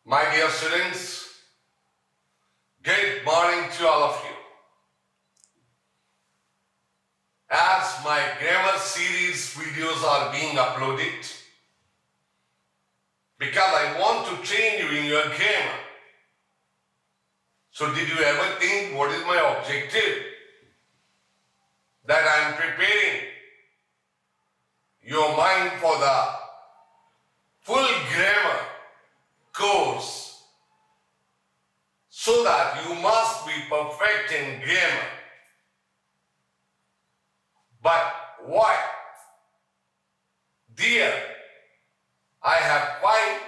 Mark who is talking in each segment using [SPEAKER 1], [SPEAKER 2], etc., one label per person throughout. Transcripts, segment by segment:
[SPEAKER 1] My dear students, good morning to all of you. As my grammar series videos are being uploaded, because I want to train you in your grammar. So did you ever think what is my objective? That I am preparing your mind for the full grammar course so that you must be perfect in grammar. But why? Dear, I have 5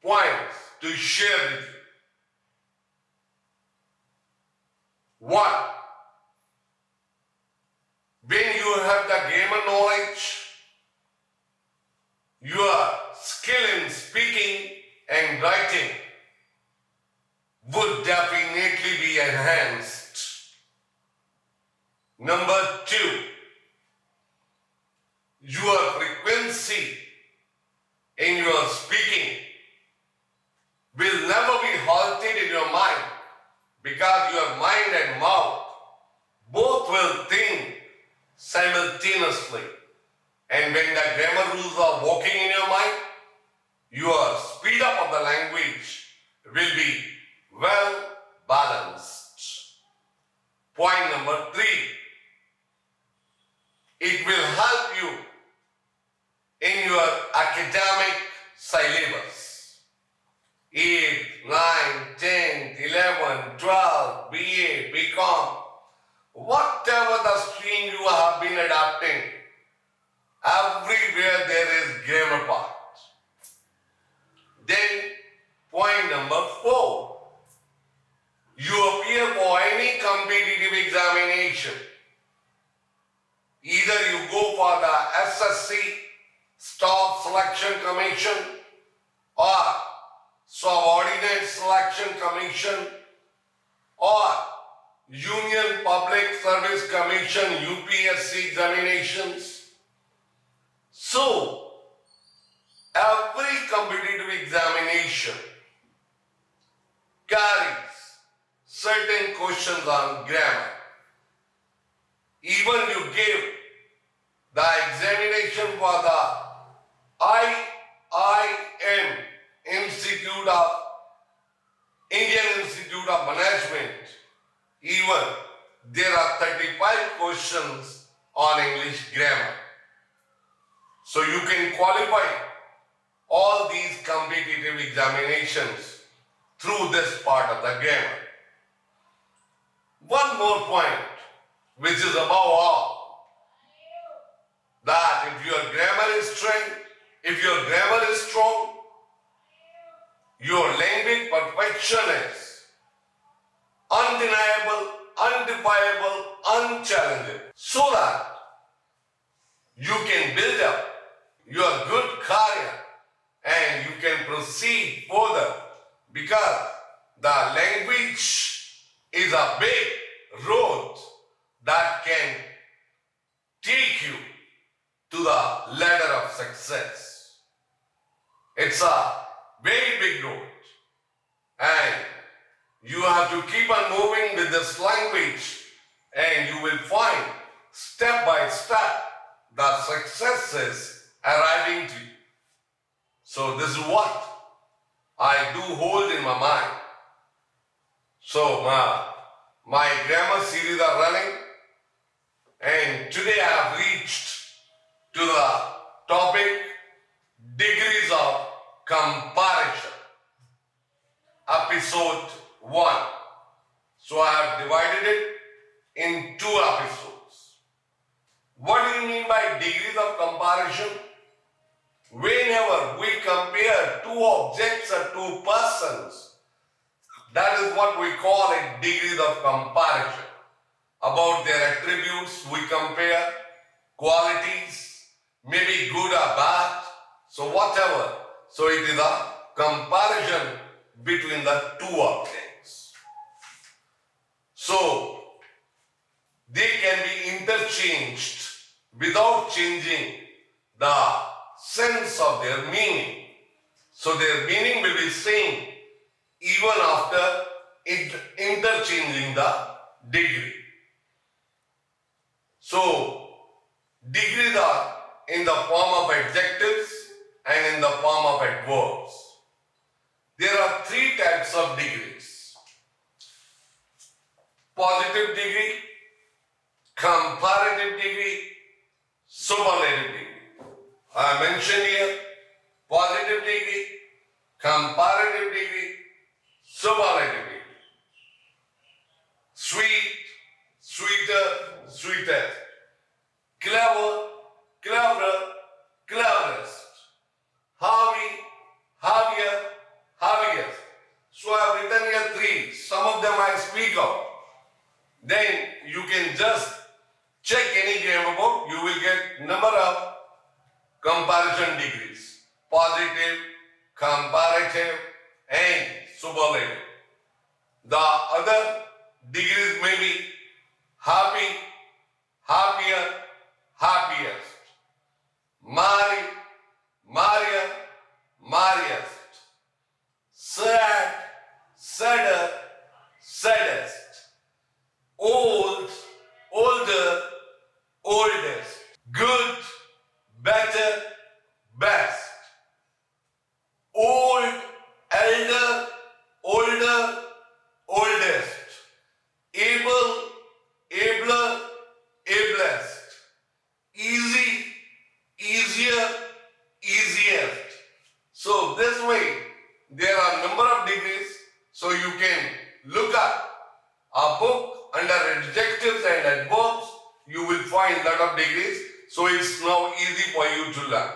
[SPEAKER 1] points to share with you. 1. When you have the grammar knowledge, your skill in speaking and writing would definitely be enhanced. Number 2, your frequency in your speaking will never be halted in your mind because your mind and mouth both will think simultaneously. And when the grammar rules are working in your mind, your speed up of the language will be well balanced. Point number 3, it will help you in your academic syllabus. 8, 9, 10, 11, 12, BA, BCom, whatever the stream you have been adapting, everywhere there is grammar part. Then point number 4, you appear for any competitive examination. Either you go for the SSC, Staff Selection Commission, or Subordinate Selection Commission, or Union Public Service Commission, UPSC examinations. So, every competitive examination carries certain questions on grammar. Even you give the examination for the IIM, Indian Institute of Management, even there are 35 questions on English grammar. So you can qualify all these competitive examinations through this part of the grammar. One more point, which is above all, that if your grammar is strong, your language perfection is undeniable, undefiable, unchallengeable, so that you can build up your good career and you can proceed further, because the language is a big road that can take you to the ladder of success. It's a very big road, and you have to keep on moving with this language, and you will find step by step the successes arriving to you. So this is what I do hold in my mind. So my grammar series are running, and today I have reached to the topic degrees of comparison, episode 1. So I have divided it in 2 episodes. What do you mean by degrees of comparison? Whenever we compare 2 objects or 2 persons, that is what we call it, degrees of comparison. About their attributes we compare, qualities, maybe good or bad, so whatever. So it is a comparison between the 2 objects. So they can be interchanged without changing the sense of their meaning. So their meaning will be same, even after interchanging the degree. So, degrees are in the form of adjectives and in the form of adverbs. There are three types of degrees: positive degree, comparative degree, superlative degree. I mentioned here positive degree, comparative degree, superlative degree. Sweet, sweeter, sweetest. Clever, cleverer, cleverest. Harvey, hardier, hardiest. So I have written here three. Some of them I speak of. Then you can just check any grammar book. You will get number of comparison degrees: positive, comparative, and superlative. The other degrees may be happy, happier, happiest, marry, marrier, marriest, sad, sadder, saddest, old, older, oldest, good, better, best, old, elder, older, oldest, able, abler, ablest, easy, easier, easiest. So this way there are number of degrees, so you can look up a book under adjectives and adverbs. You will find lot of degrees, so it's now easy for you to learn.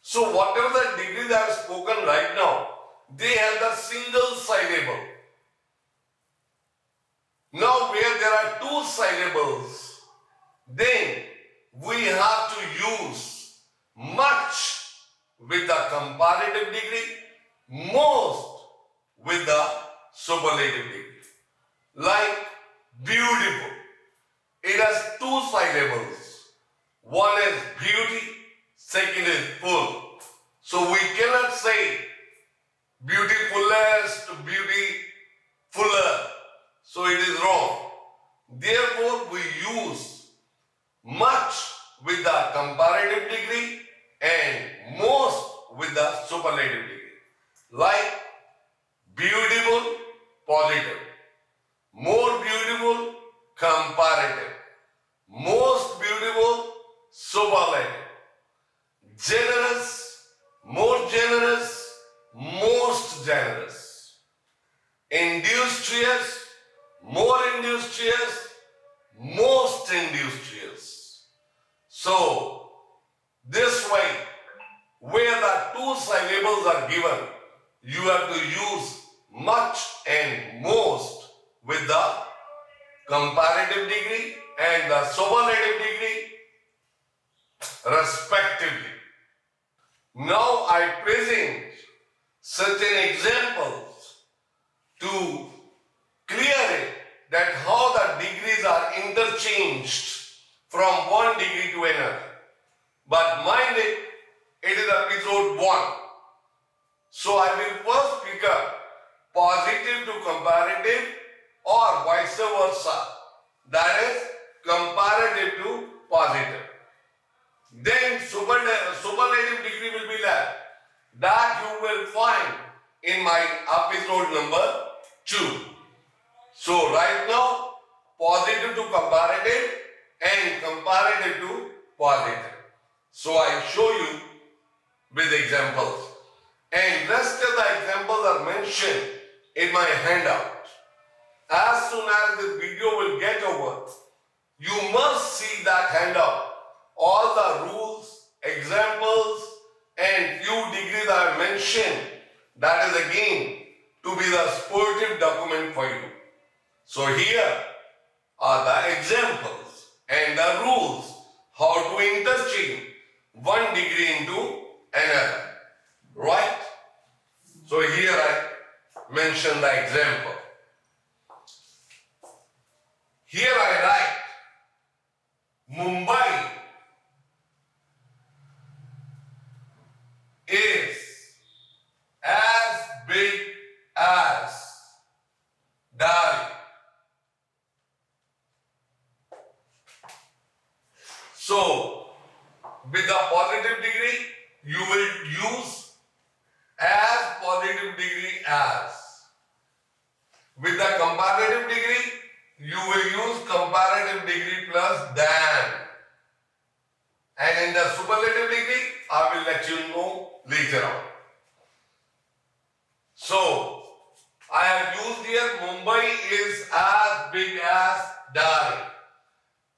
[SPEAKER 1] So whatever the degrees I have spoken right now, they have the single syllable. Now where there are two syllables, then we have to use much with the comparative degree, most with the superlative degree. Like beautiful, it has two syllables. One is beauty, second is full. So we cannot say beautifulest, beautifuller. So it is wrong. Therefore, we use much with the comparative degree and most with the superlative degree. Like beautiful, positive. More beautiful, comparative. Most beautiful, superlative. Generous, more generous, most generous. Industrious, more industrious, most industrious. So, this way, where the two syllables are given, you have to use much and most with the comparative degree and the superlative degree respectively. Now I present certain examples to clear it that how the degrees are interchanged from one degree to another. But mind it, it is episode 1. So I will first pick up positive to comparative or vice versa. That is comparative to positive. Then superlative degree will be left. That you will find in my episode number 2. So right now, positive to comparative and comparative to positive. So I show you with examples. And rest of the examples are mentioned in my handout. As soon as this video will get over, you must see that handout. All the rules, examples, and few degrees I have mentioned, that is again to be the sportive document for you. So here are the examples and the rules how to interchange one degree into another. Right? So here I mention the example. Here I write Mumbai is as big degree as. With the comparative degree, you will use comparative degree plus than. And in the superlative degree, I will let you know later on. So, I have used here Mumbai is as big as Delhi.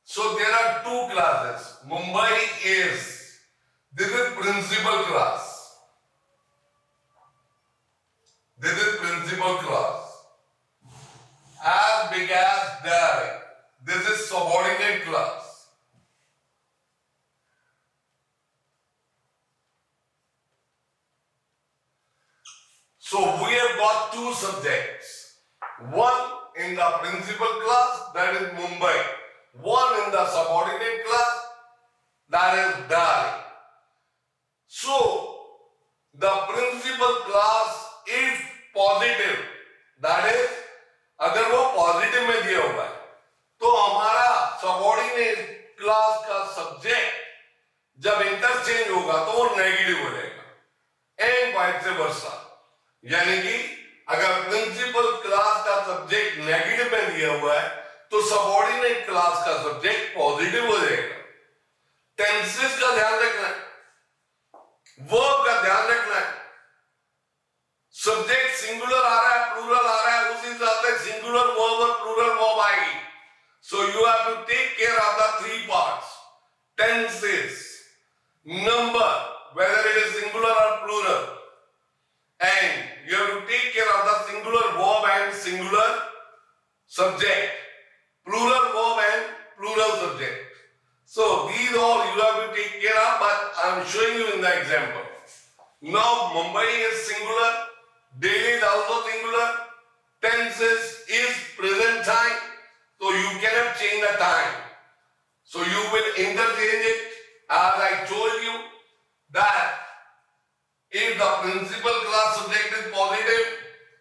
[SPEAKER 1] So there are two classes. Mumbai is, this is principal class. This is principal class. As big as Delhi. This is subordinate class. So we have got two subjects. One in the principal class, that is Mumbai. One in the subordinate class, that is Delhi. So the principal class if positive, that is अगर वो positive में दिया हुआ है तो हमारा subordinate class का subject जब इंटरचेंज होगा तो वो नेगेटिव हो जाएगा एंड वाइस वर्सा। यानी कि अगर प्रिंसिपल क्लास का सब्जेक्ट नेगेटिव में दिया हुआ है तो सबऑर्डिनेट क्लास का सब्जेक्ट पॉजिटिव हो जाएगा। टेंसेस का ध्यान रखना है, वर्ब का ध्यान रखना है। सब्जेक्ट सिंगुलर आ रहा है, प्लूरल आ रहा है, उसी हिसाब से सिंगुलर वर्ब और प्लूरल वर्ब आएगी। So you have to take care of the three parts, tenses, number, whether it is singular or plural, and you have to take care of the singular verb and singular subject, plural verb and plural subject. So these all you have to take care of, but I am showing you in the example. Now Mumbai is singular, Delhi is also singular, tenses is present time, so you cannot change the time. So you will interchange it as I told you that if the principal class subject is positive,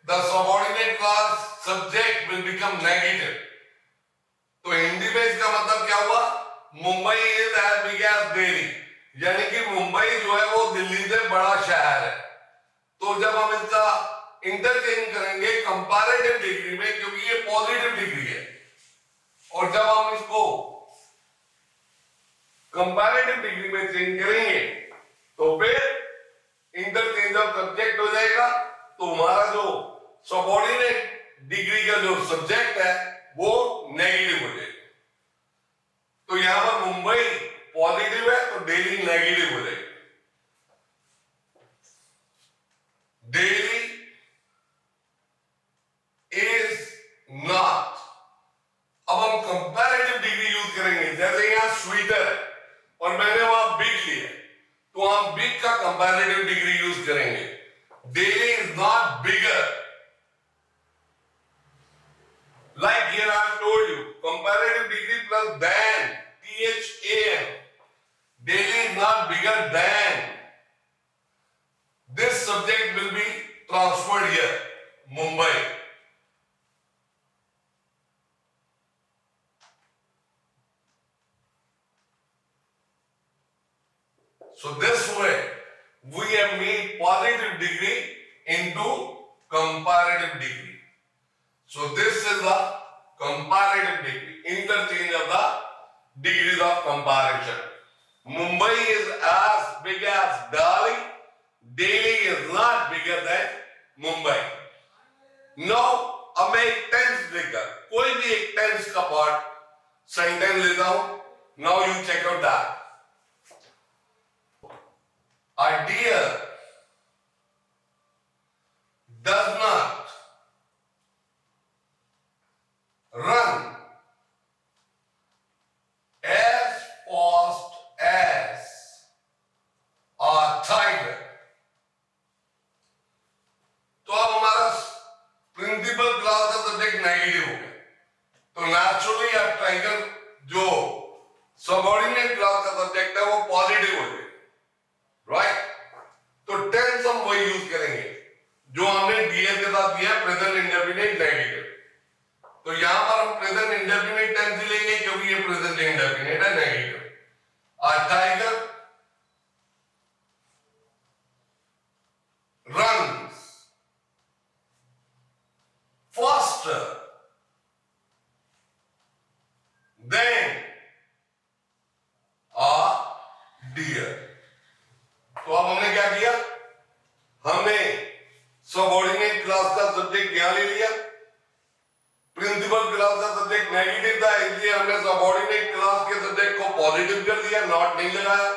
[SPEAKER 1] the subordinate class subject will become negative. तो हिंदी में इसका मतलब क्या हुआ? Mumbai is as big as Delhi, यानी कि मुंबई जो है वो दिल्ली से बड़ा शहर है। तो जब हम इसका इंटरचेंज करेंगे कंपैरेटिव डिग्री में, क्योंकि ये पॉजिटिव डिग्री है, और जब हम इसको कंपैरेटिव डिग्री में चेंज करेंगे तो फिर इंटरचेंज ऑफ सब्जेक्ट हो जाएगा। तो हमारा जो सबऑर्डिनेट डिग्री का जो सब्जेक्ट है वो नेगेटिव हो जाएगा। तो यहां पर मुंबई पॉजिटिव है तो दिल्ली नेगेटिव हो जाएगा। Delhi is not. अब हम कंपैरेटिव डिग्री यूज करेंगे, जैसे यहां स्वीटर और मैंने वहां बिग लिया, तो हम बिग का कंपैरेटिव डिग्री यूज करेंगे। Delhi is not bigger. Like here I have told you comparative degree plus than, THAN. Delhi is not bigger than. This subject will be transferred here, Mumbai. So this way we have made positive degree into comparative degree. So this is the comparative degree, interchange of the degrees of comparison. Mumbai is as big as Delhi. Delhi is not bigger than Mumbai. Now अब मैं एक tense लेकर कोई भी एक tense का part sentence लेता हूं। Now you check out that. A deer does not run as fast as a tiger. तो अब हमारा प्रिंसिपल क्लास का सब्जेक्ट नेगेटिव हो गया, तो नेचुरली अब टाइगर जो सबऑर्डिनेट क्लास का सब्जेक्ट है वो पॉजिटिव हो जाएगा, राइट? तो टेंस हम वही यूज करेंगे जो हमने डीएस के साथ दिया, प्रेजेंट इंडेफिनिट नेगेटिव। तो यहां पर हम प्रेजेंट इंडेफिनिट टेंस लेंगे क्योंकि ये प्रेजेंट इंडेफिनिट है, negative. A tiger runs subject यहाँ ले लिया, प्रिंसिपल क्लास का सब्जेक्ट नेगेटिव था इसलिए हमने सबऑर्डिनेट क्लास के सब्जेक्ट को पॉजिटिव कर दिया, नॉट नहीं लगाया,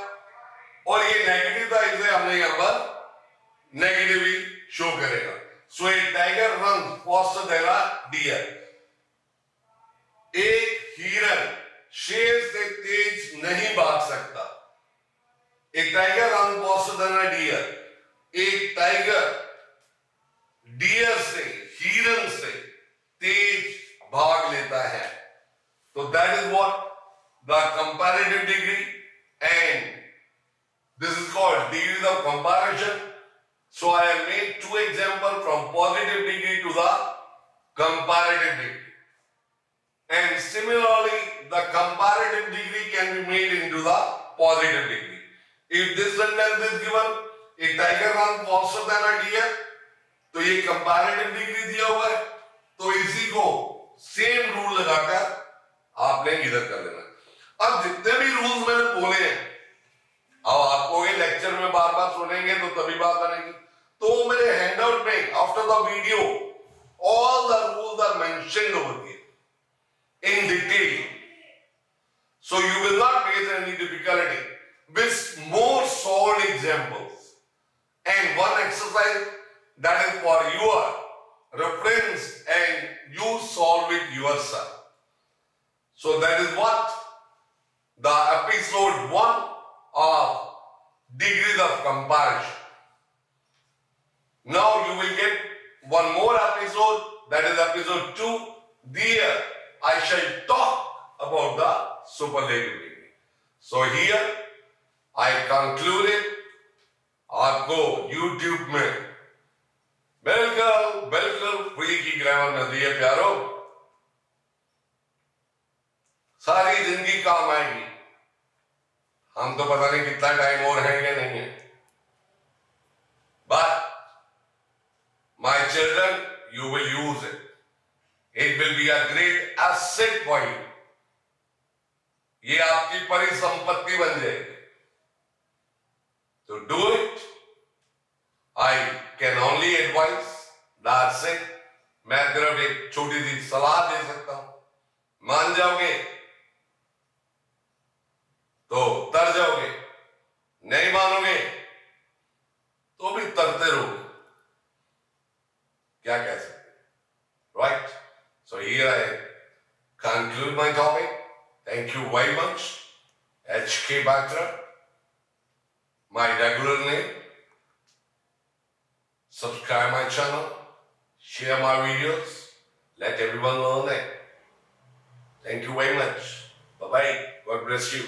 [SPEAKER 1] और ये नेगेटिव था इसलिए हमने यहाँ पर नेगेटिव ही शो करेगा। सो ए टाइगर रन फास्टर देन अ डियर, एक हिरन शेर से तेज नहीं भाग सकता। एक टाइगर रन फास्टर देन अ डियर, एक टाइगर डियर से, हिरन से तेज भाग लेता है। तो that is what the comparative degree, and this is called degrees of comparison. So I have made two examples from positive degree to the comparative degree, and similarly the comparative degree can be made into the positive degree. If this sentence is given, a tiger runs faster than a deer, तो ये comparative degree दिया हुआ है, तो इसी को same rule लगाकर आपने इधर कर देना। अब जितने भी रूल्स मैंने बोले हैं, अब आपको ये लेक्चर में बार बार सुनेंगे तो तभी बात बनेगी। तो मेरे हैंडआउट में after the video all the rules are mentioned over here in detail, so you will not face any difficulty with more solved examples and one exercise that is for your reference and you solve it yourself. So that is what the episode 1 of degrees of comparison. Now you will get one more episode, that is episode 2. There I shall talk about the superlative degree. So here I concluded. आपको YouTube में बिल्कुल free की grammar मिल रही है प्यारो, सारी जिंदगी काम आएगी। हम तो पता नहीं कितना टाइम और है या नहीं है, but my children, you will use it. It will be a great asset for you. ये आपकी परिसंपत्ति बन जाएगी। So do it. I can only advise. That's it. मैं सिर्फ एक छोटी सी सलाह दे सकता हूं, मान जाओगे तो तर जाओगे, नहीं मानोगे तो भी तरते रहोगे, क्या कह सकते, right? So here I conclude my topic. Thank you very much. H.K. Batra, my regular name. Subscribe my channel, share my videos, let everyone learn it. Thank you very much. Bye-bye. God bless you.